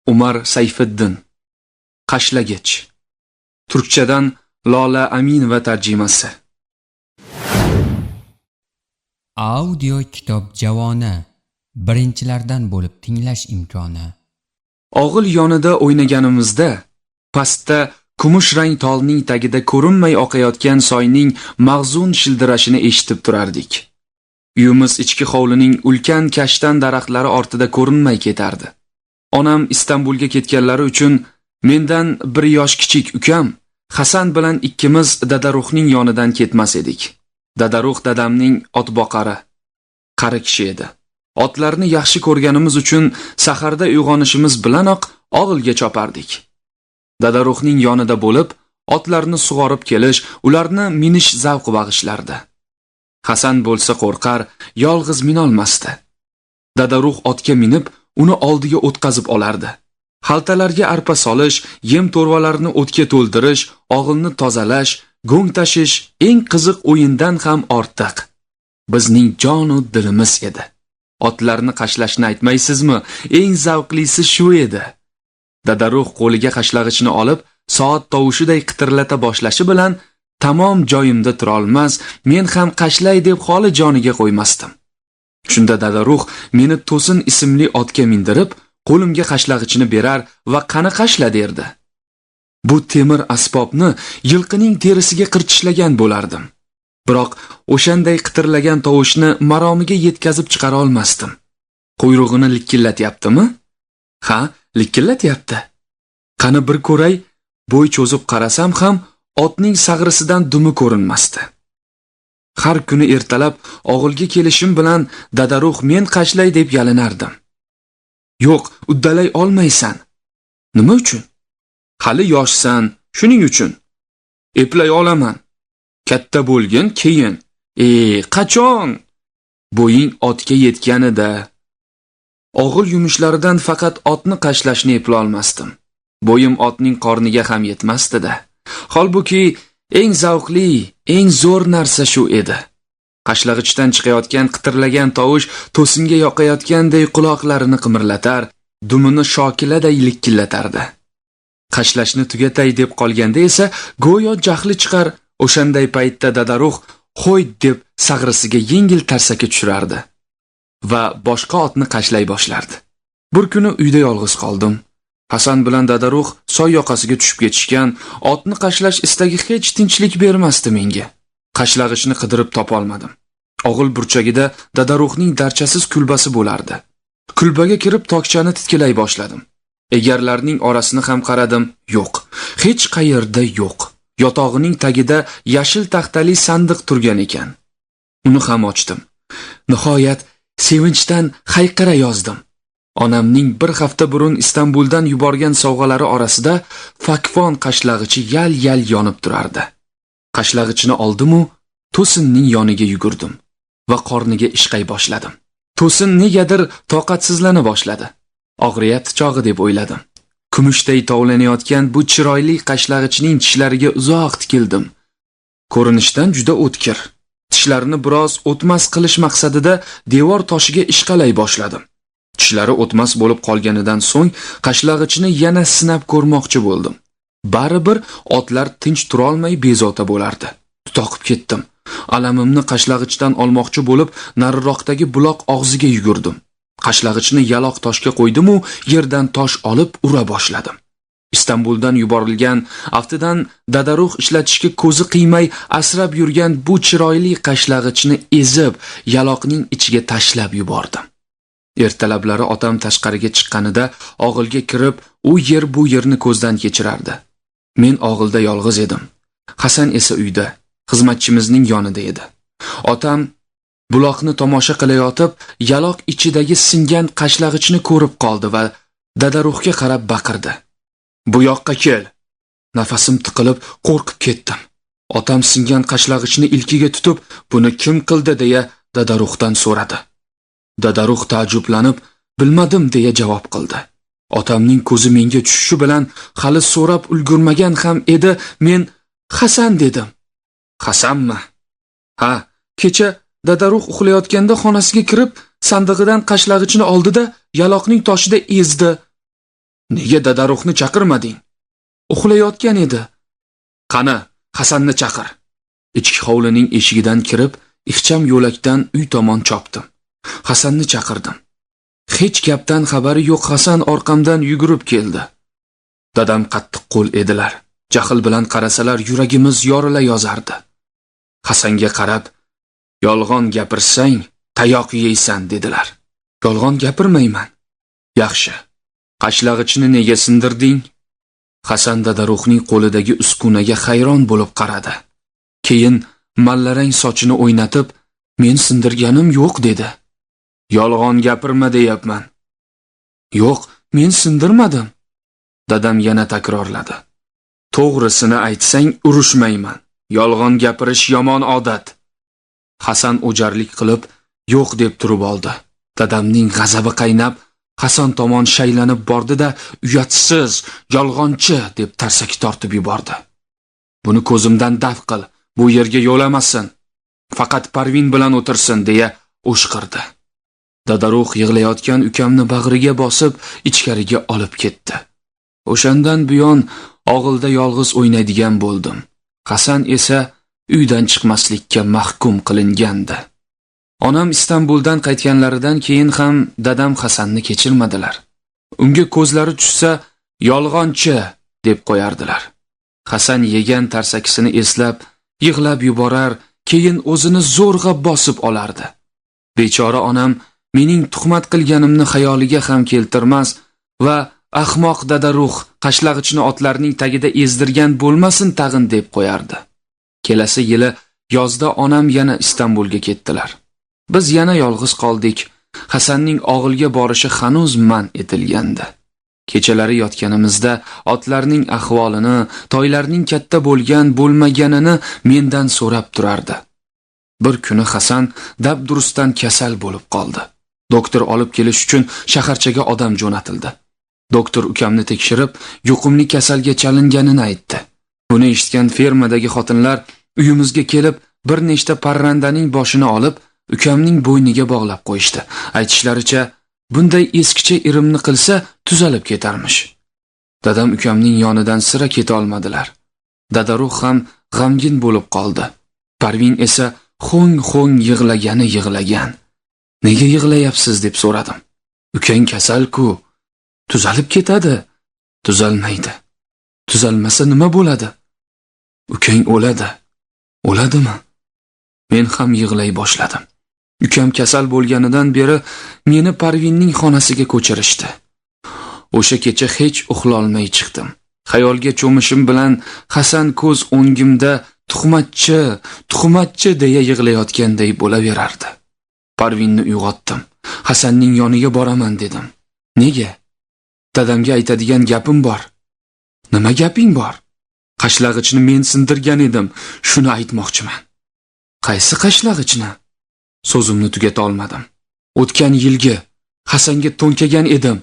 Umar Sayfiddin. Qashlagich. Turkchadan Lola Aminova tarjimasi. Audio kitob javoni. Birinchilardan bo'lib tinglash imkoni. Og'il yonida o'ynaganimizda pastda kumush rang tolning tagida ko'rinmay oqayotgan soyning mag'zun shildirashini eshitib turardik. Uyimiz ichki hovlining ulkan kashtan daraxtlari ortida ko'rinmay ketardi. Onam Istanbulga ketganlari uchun mendan 1 yosh kichik ukam Hasan bilan ikkimiz Dadaruxning yonidan ketmas edik. Dadaruh dadamning otboqari, qari kishi edi. Otlarni yaxshi ko'rganimiz uchun saharda uyg'onishimiz bilanoq og'ilga chopardik. Dadaruxning yonida bo'lib, otlarni sug'orib kelish, ularni minish zavq bag'ishlardi. Hasan bo'lsa qo'rqar, yolg'iz minolmasdi. Dadaruh otga minib, uni oldiga o'tkazib olardi. Xaltalarga arpa solish, yem to'rvalarini o'tga to'ldirish, og'ilni tozalash, go'ng tashish eng qiziq o'yindan ham ortiq. Bizning jon va dilimiz edi. Otlarni qashlashni aytmaysizmi? Eng zavqlisi shu edi. Dadaruh qo'liga qashlag'ichni olib, soat tovushiday qitirlata boshlashi bilan tamom joyimda tura olmas, men ham qashlay deb xoli joniga qo'ymasdim. Shunda Dadaruh meni To'sin ismli otga mindirib, qo'limga qashlag'ichni berar va qani qashla derdi. Bu temir asbobni yilqining terisiga qirchishlagan bo'lardim. Biroq o'shanday qitirlagan tovushni maromiga yetkazib chiqara olmasdim. Quyrug'ini likillatyaptimi? Ha, likillatyapti. Qani bir ko'ray, bo'y cho'zib qarasam ham otning sag'risidan dumi ko'rinmasdi. Har kuni ertalab og'ilga kelishim bilan Dadaruh men qashlay deb yalinardim. Yo'q, uddalay olmaysan. Nima uchun? Hali yoshsan, shuning uchun. Eplay olaman. Katta bo'lgin keyin. Qachon? Bo'ying otga yetganida. Og'il yumushlaridan faqat otni qashlashni epla olmasdim. Bo'yim otning qorniga ham yetmasdi-da. Holbuki eng zavqli, eng zo'r narsa shu edi. Qashlag'ichdan chiqayotgan qitirlagan tovush To'singa yoqayotganday quloqlarini qimirlatar, dumini shokiladay likillatardi. Qashlashni tugatay deb qolganda esa go'yo jahli chiqar, o'shanday paytda Dadaruh "Qo'y" deb sag'risiga yengil tarsaki tushirardi va boshqa otni qashlay boshlardi. Bir kuni uyda yolg'iz qoldim. Hasan bilan Dadaruh soy yoqasiga tushib ketishgan, otni qashlash istagi hech tinchlik bermasdi menga. Qashlag'ichni qidirib topa olmadim. Og'il burchagida Dadaruhning darchasiz kulbasi bo'lardi. Kulbaga kirib tokchani titkilay boshladim. Egarlarning orasini ham qaradim, yo'q. Hech qayerda yo'q. Yotog'ining tagida yashil taxtali sandiq turgan ekan. Uni ham ochdim. Nihoyat sevinchdan hayqira yozdim. Onamning 1 hafta burun Istanbuldan yuborgan sovg'alari orasida fakfon qashlag'ichi yal-yal yonib turardi. Qashlag'ichni oldim-u, To'sinning yoniga yugurdim va qorniga ishqay boshladim. To'sin negadir toqatsizlana boshladi. Og'riyapti chog'i deb o'yladim. Kumushday tovlanayotgan bu chiroyli qashlag'ichning tishlariga uzoq tikildim. Ko'rinishdan juda o'tkir. Tishlarini biroz o'tmas qilish maqsadida devor toshiga ishqalay boshladim. Tishlari o'tmas bo'lib qolganidan so'ng qashlag'ichni yana sinab ko'rmoqchi bo'ldim. Baribir otlar tinch tura olmay bezovta bo'lardi. Tutoqib ketdim. Alamimni qashlag'ichdan olmoqchi bo'lib, nariroqdagi buloq og'ziga yugurdim. Qashlag'ichni yaloq toshga qo'ydim-u, yerdan tosh olib ura boshladim. Istanbuldan yuborilgan, aftidan Dadaruh ishlatishga ko'zi qiymay asrab yurgan bu chiroyli qashlag'ichni ezib, yaloqning ichiga tashlab yubordim. Ertalablari otam tashqariga chiqqanida og'ilga kirib, u yer bu yerni ko'zdan kechirardi. Men og'ilda yolg'iz edim. Hasan esa uyda, xizmatchimizning yonida edi. Otam buloqni tomosha qilayotib, yaloq ichidagi singan qashlag'ichni ko'rib qoldi va Dadaruhga qarab baqirdi. "Bu yoqqa kel." Nafasim tiqilib, qo'rqib ketdim. Otam singan qashlag'ichni ilkiga tutib, "Buni kim qildi?" deya Dadaruhdan so'radi. Dadaruh taajjublanib, "Bilmadim" deya javob qildi. Otamning ko'zi menga tushishi bilan hali so'rab ulgurmagan ham edi, men "Hasan" dedim. "Hasanmi?" "Ha, kecha Dadaruh uxlayotganda xonasiga kirib, sandig'idan qashlag'ichni oldi-da, yaloqning toshida ezdi. Nega Dadaruhni chaqirmading? Uxlayotgan edi. Qani, Hasanni chaqir. Ichki hovlining eshigidan kirib, ixcham yo'lakdan uy tomon chopdim. Hasanni chaqirdim. Hech gapdan xabari yo'q Hasan orqamdan yugurib keldi. Dadam qattiq qo'l edilar. Jahl bilan qarasalar yuragimiz yorila yozardi. Hasanga qarab, "Yolg'on gapirsang, tayoq yeysan" dedilar. "Yolg'on gapirmayman." "Yaxshi. Qashlag'ichni nega sindirding?" Hasan Dadaruhning qo'lidagi uskunaga hayron bo'lib qaradi. Keyin mallarang sochini o'ynatib, "Men sindirganim yo'q" dedi. "Yolg'on gapirma deyapman." "Yo'q, men sindirmadim." Dadam yana takrorladi. "To'g'risini aytsang, urushmayman. Yolg'on gapirish yomon odat." Hasan o'jarlik qilib, "Yo'q" deb turib oldi. Dadamning g'azabi qaynab, Hasan tomon shaylanib bordi-da, "Uyatsiz, yolg'onchi" deb tarsaki tortib yubordi. "Buni ko'zimdan daf qil, bu yerga yo'lamasin. Faqat Parvin bilan o'tirsin" deya o'shqirdi. Dadaruh yig'layotgan ukamni bag'riga bosib, ichkariga olib ketdi. O'shandan buyon og'ilda yolg'iz o'ynaydigan bo'ldim. Hasan esa uydan chiqmaslikka mahkum qilingandi. Onam Istanbuldan qaytganlaridan keyin ham dadam Hasanni kechirmadilar. Unga ko'zlari tushsa, "Yolg'onchi" deb qo'yardilar. Hasan yegan tarsakisini eslab, yig'lab yuborar, keyin o'zini zo'rg'a bosib olardi. Bechora onam mening tuhmat qilganimni xayoliga ham keltirmas va "Ahmoq Dadaruh qashlag'ichni otlarning tagida ezdirgan bo'lmasin tag'in" deb qo'yardi. Kelasi yili yozda onam yana Istanbulga ketdilar. Biz yana yolg'iz qoldik. Hasanning og'ilga borishi hanuz man etilgandi. Kechalari yotganimizda otlarning ahvolini, toylarning katta bo'lgan bo'lmaganini mendan so'rab turardi. Bir kuni Hasan dabdurustdan kasal bo'lib qoldi. Doktor olib kelish uchun shaharchaga odam jo'natildi. Doktor ukamni tekshirib, yuqumli kasalga chalinganini aytdi. Buni eshitgan fermadagi xotinlar uyimizga kelib, bir nechta parrandaning boshini olib, ukamning bo'yniga bog'lab qo'yishdi. Aytishlaricha, bunday eskicha irimni qilsa tuzalib ketarmish. Dadam ukamning yonidan sira keta olmadilar. Dadaruh ham g'amgin bo'lib qoldi. Parvin esa xo'ng-xo'ng yig'lagan. "Nega yig'layapsiz?" deb so'radim. "Ukang kasal-ku. Tuzalib ketadi." "Tuzalmaydi." "Tuzalmasa nima bo'ladi?" "Ukang o'ladi." "O'ladimi?" Men ham yig'lay boshladim. Ukam kasal bo'lganidan beri meni Parvinning xonasiga ko'chirishdi. O'sha kecha hech uxlolmay chiqdim. Xayolga cho'mishim bilan Hasan ko'z o'ngimda "Tuhmatchi" deya yig'layotganday bo'laverardi. Parvinni uyg'otdim. Hasanning yoniga boraman dedim. "Nega?" "Dadamga aytadigan gapim bor." "Nima gaping bor?" "Qashlag'ichni men sindirgan edim, shuni aytmoqchiman." "Qaysi qashlag'ichni?" So'zimni tugata olmadim. "O'tgan yilgi Hasanga to'nkagan edim."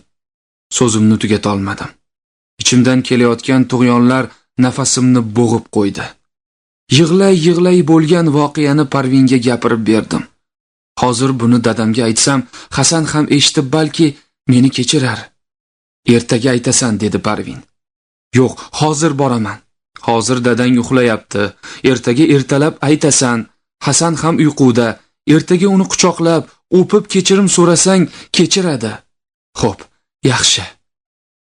So'zimni tugata olmadim. Ichimdan kelayotgan tug'yonlar nafasimni bo'g'ib qo'ydi. Yig'lay bo'lgan voqeani Parvinga gapirib berdim. Hozir buni dadamga aytsam, Hasan ham eshitib balki meni kechirar. "Ertaga aytasan" dedi Parvin. "Yo'q, hozir boraman. Hozir dadang uxlayapti. Ertaga ertalab aytasan. Hasan ham uyquda. Ertaga uni quchoqlab, o'pib kechirim so'rasang, kechiradi." "Xo'p, yaxshi.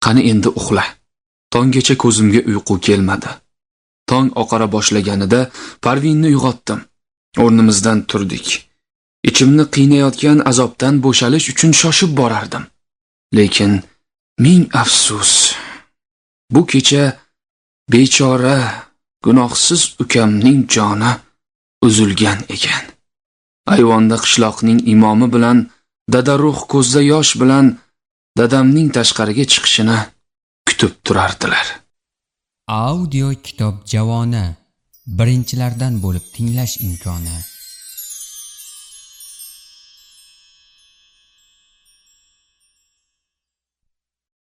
Qani endi uxla." Tonggacha ko'zimga uyqu kelmadi. Tong oqara boshlaganida Parvinni uyg'otdim. O'rnimizdan turdik. Ichimni qiynayotgan azobdan bo'shalish uchun shoshib borardim. Lekin ming afsus. Bu kecha bechora, gunohsiz ukamning joni uzilgan ekan. Ayvonda qishloqning imomi bilan Dadaruh ko'zda yosh bilan dadamning tashqariga chiqishini kutib turardilar. Audio kitob javona birinchilardan bo'lib tinglash imkoni.